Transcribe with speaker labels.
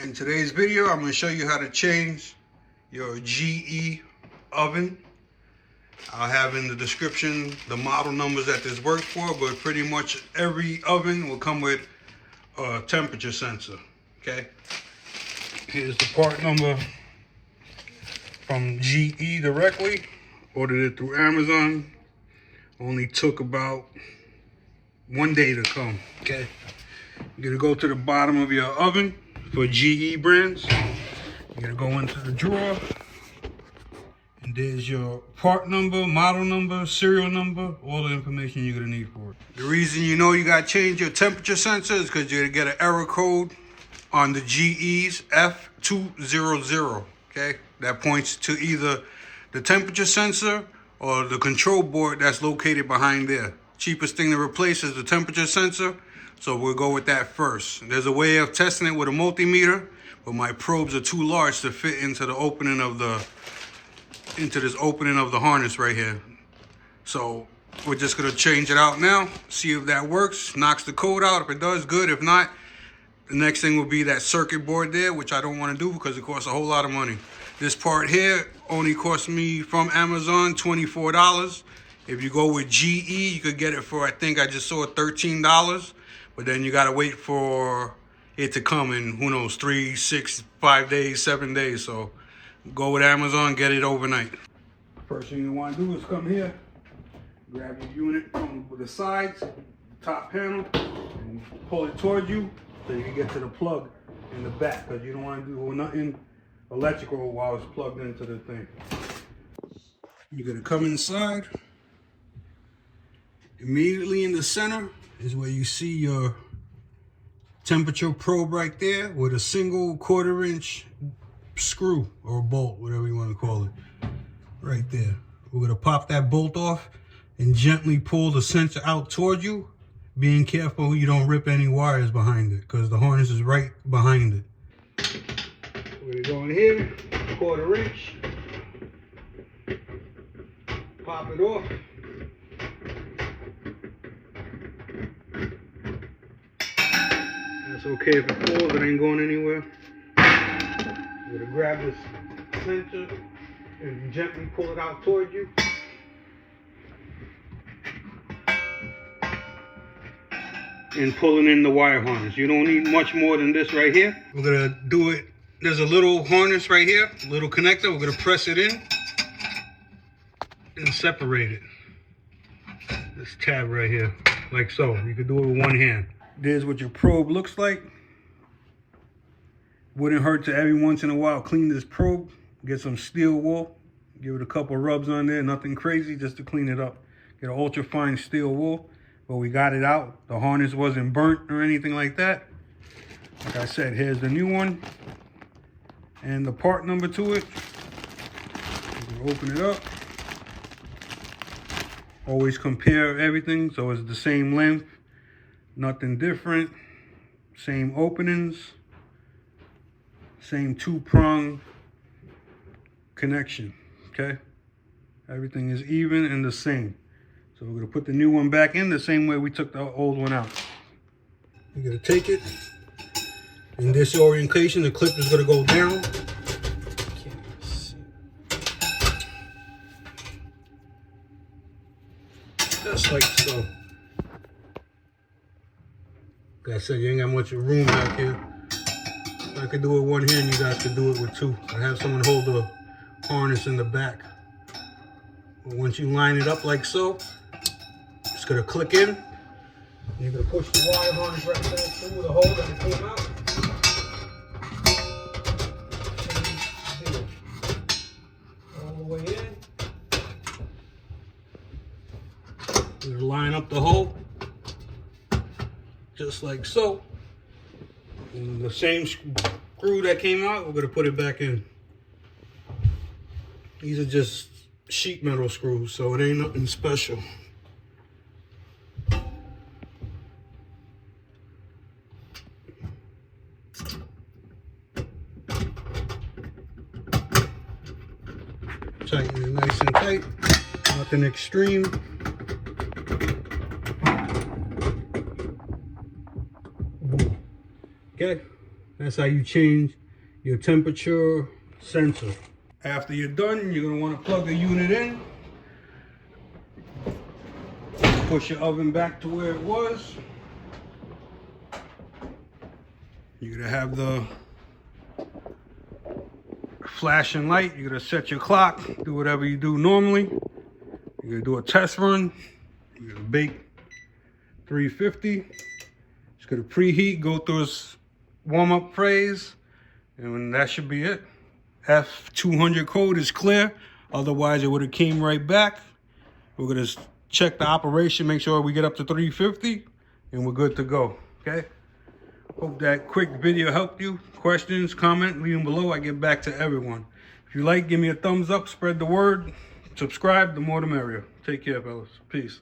Speaker 1: In today's video, I'm going to show you how to change your GE oven. I'll have in the description the model numbers that this works for, but pretty much every oven will come with a temperature sensor. Okay, here's the part number from GE directly. Ordered it through Amazon. Only took about 1 day to come. Okay, you're gonna go to the bottom of your oven for GE brands. You're gonna go into the drawer, and there's your part number, model number, serial number, all the information you're gonna need for it. The reason you know you gotta change your temperature sensor is because you're gonna get an error code on the GE's F200. Okay, that points to either the temperature sensor or the control board that's located behind there. Cheapest thing to replace is the temperature sensor, so we'll go with that first. There's a way of testing it with a multimeter, but my probes are too large to fit into the opening of this opening of the harness right here. So we're just gonna change it out now, see if that works, knocks the code out. If it does, good. If not, the next thing will be that circuit board there, which I don't want to do because it costs a whole lot of money. This part here only cost me from Amazon $24. If you go with GE, you could get it for, I think I just saw $13, but then you gotta wait for it to come in, who knows, 3, 6, 5 days, 7 days. So go with Amazon, get it overnight. First thing you wanna do is come here, grab your unit from the sides, the top panel, and pull it towards you so you can get to the plug in the back, because you don't wanna do nothing electrical while it's plugged into the thing. You're gonna come inside. Immediately in the center is where you see your temperature probe right there with a single 1/4 inch screw or bolt, whatever you want to call it, right there. We're gonna pop that bolt off and gently pull the sensor out toward you, being careful you don't rip any wires behind it because the harness is right behind it. We're gonna go in here, 1/4 inch, pop it off. It's okay if it falls, it ain't going anywhere. You're gonna grab this sensor and gently pull it out toward you. And pulling in the wire harness. You don't need much more than this right here. We're gonna do it. There's a little harness right here, a little connector. We're gonna press it in and separate it. This tab right here, like so. You can do it with one hand. There's what your probe looks like. Wouldn't hurt to every once in a while clean this probe. Get some steel wool. Give it a couple rubs on there. Nothing crazy, just to clean it up. Get an ultra fine steel wool. But we got it out. The harness wasn't burnt or anything like that. Like I said, here's the new one. And the part number to it. You can open it up. Always compare everything so it's the same length. Nothing different, same openings, same 2-prong connection, okay? Everything is even and the same. So we're gonna put the new one back in the same way we took the old one out. You're gonna take it, in this orientation, the clip is gonna go down. Just like so. Like I said, you ain't got much room back here. I could do it with one hand, you guys could do it with two. I have someone hold the harness in the back. But once you line it up like so, it's gonna click in. You're gonna push the wire harness right there through the hole that it came out. All the way in. You're gonna line up the hole. Just like so. And the same screw that came out, we're gonna put it back in. These are just sheet metal screws, so it ain't nothing special. Tighten it nice and tight, nothing extreme. Okay, That's how you change your temperature sensor. After you're done, you're going to want to plug the unit in. Push your oven back to where it was. You're going to have the flashing light. You're going to set your clock. Do whatever you do normally. You're going to do a test run. You're going to bake 350. It's going to preheat, go through its warm-up phase, and that should be it. F200 code is clear. Otherwise, it would have came right back. We're going to check the operation, make sure we get up to 350, and we're good to go, okay? Hope that quick video helped you. Questions, comment, leave them below. I get back to everyone. If you like, give me a thumbs up, spread the word. Subscribe, the more the merrier. Take care, fellas. Peace.